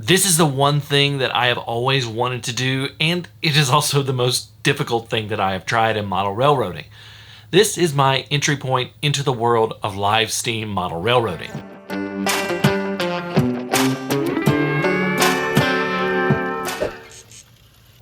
This is the one thing that I have always wanted to do, and it is also the most difficult thing that I have tried in model railroading. This is my entry point into the world of live steam model railroading.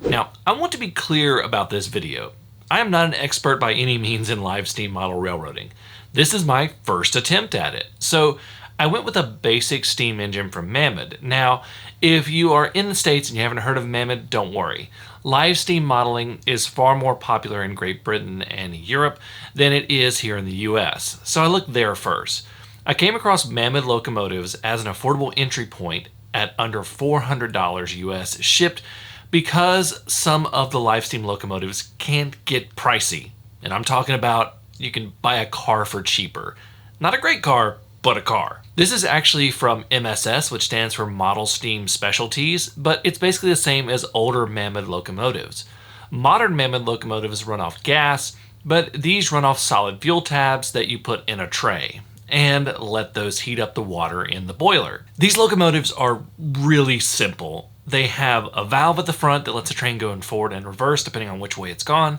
Now, I want to be clear about this video. I am not an expert by any means in live steam model railroading. This is my first attempt at it. So I went with a basic steam engine from Mammoth. Now, if you are in the States and you haven't heard of Mammoth, don't worry. Live steam modeling is far more popular in Great Britain and Europe than it is here in the US. So I looked there first. I came across Mammoth locomotives as an affordable entry point at under $400 US shipped because some of the live steam locomotives can get pricey. And I'm talking about you can buy a car for cheaper. Not a great car, but a car. This is actually from MSS, which stands for Model Steam Specialties, but it's basically the same as older Mammoth locomotives. Modern Mammoth locomotives run off gas, but these run off solid fuel tabs that you put in a tray and let those heat up the water in the boiler. These locomotives are really simple. They have a valve at the front that lets the train go in forward and reverse depending on which way it's gone.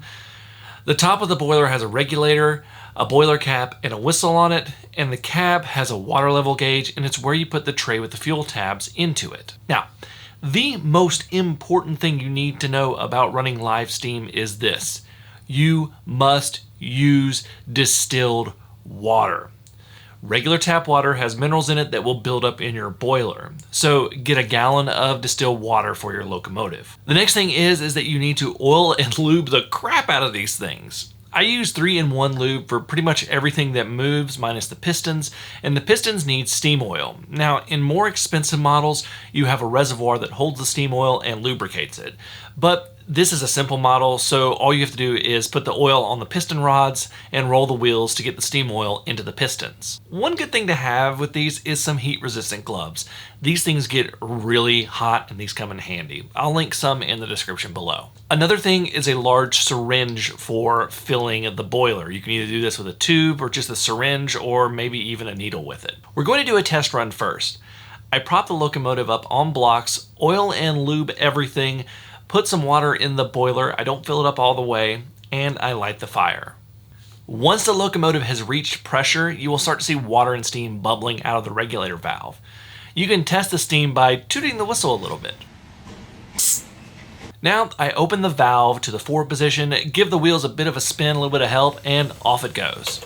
The top of the boiler has a regulator, a boiler cap, and a whistle on it, and the cab has a water level gauge, and it's where you put the tray with the fuel tabs into it. Now, the most important thing you need to know about running live steam is this. You must use distilled water. Regular tap water has minerals in it that will build up in your boiler. So get a gallon of distilled water for your locomotive. The next thing is that you need to oil and lube the crap out of these things. I use 3-in-1 lube for pretty much everything that moves minus the pistons, and the pistons need steam oil. Now, in more expensive models, you have a reservoir that holds the steam oil and lubricates it. But this is a simple model, so all you have to do is put the oil on the piston rods and roll the wheels to get the steam oil into the pistons. One good thing to have with these is some heat-resistant gloves. These things get really hot and these come in handy. I'll link some in the description below. Another thing is a large syringe for filling the boiler. You can either do this with a tube or just a syringe or maybe even a needle with it. We're going to do a test run first. I prop the locomotive up on blocks, oil and lube everything, put some water in the boiler, I don't fill it up all the way, and I light the fire. Once the locomotive has reached pressure, you will start to see water and steam bubbling out of the regulator valve. You can test the steam by tooting the whistle a little bit. Now I open the valve to the forward position, give the wheels a bit of a spin, a little bit of help, and off it goes.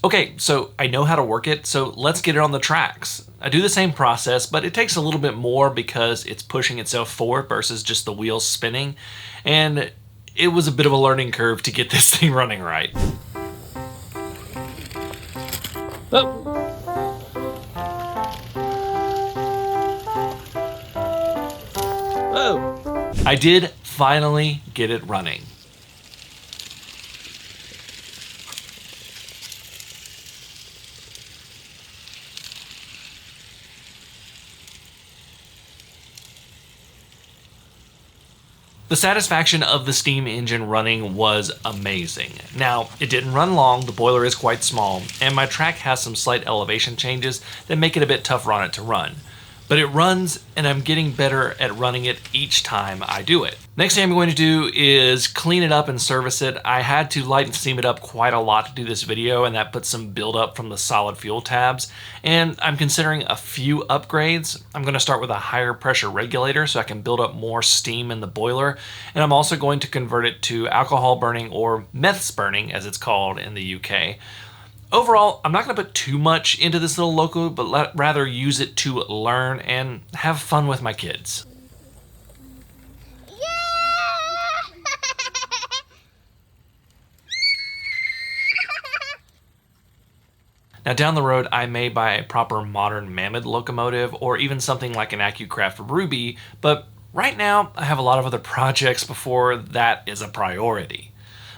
Okay, so I know how to work it, so let's get it on the tracks. I do the same process, but it takes a little bit more because it's pushing itself forward versus just the wheels spinning, and it was a bit of a learning curve to get this thing running right. Oh. Oh. I did finally get it running. The satisfaction of the steam engine running was amazing. Now, it didn't run long, the boiler is quite small, and my track has some slight elevation changes that make it a bit tougher on it to run. But it runs, and I'm getting better at running it each time I do it. Next thing I'm going to do is clean it up and service it. I had to light and steam it up quite a lot to do this video, and that puts some buildup from the solid fuel tabs. And I'm considering a few upgrades. I'm going to start with a higher pressure regulator so I can build up more steam in the boiler. And I'm also going to convert it to alcohol burning, or meths burning as it's called in the UK. Overall, I'm not going to put too much into this little loco, but rather use it to learn and have fun with my kids. Now down the road, I may buy a proper modern Mammoth locomotive or even something like an AccuCraft Ruby, but right now I have a lot of other projects before that is a priority.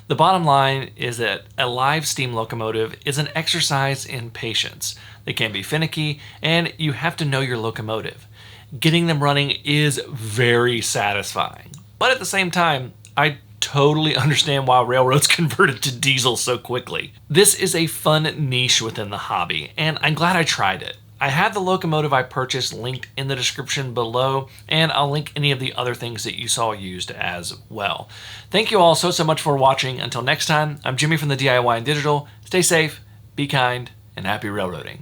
The bottom line is that a live steam locomotive is an exercise in patience. They can be finicky, and you have to know your locomotive. Getting them running is very satisfying, but at the same time, I totally understand why railroads converted to diesel so quickly. This is a fun niche within the hobby, and I'm glad I tried it. I have the locomotive I purchased linked in the description below, and I'll link any of the other things that you saw used as well. Thank you all so much for watching. Until next time, I'm Jimmy from the DIY and Digital. Stay safe, be kind, and happy railroading.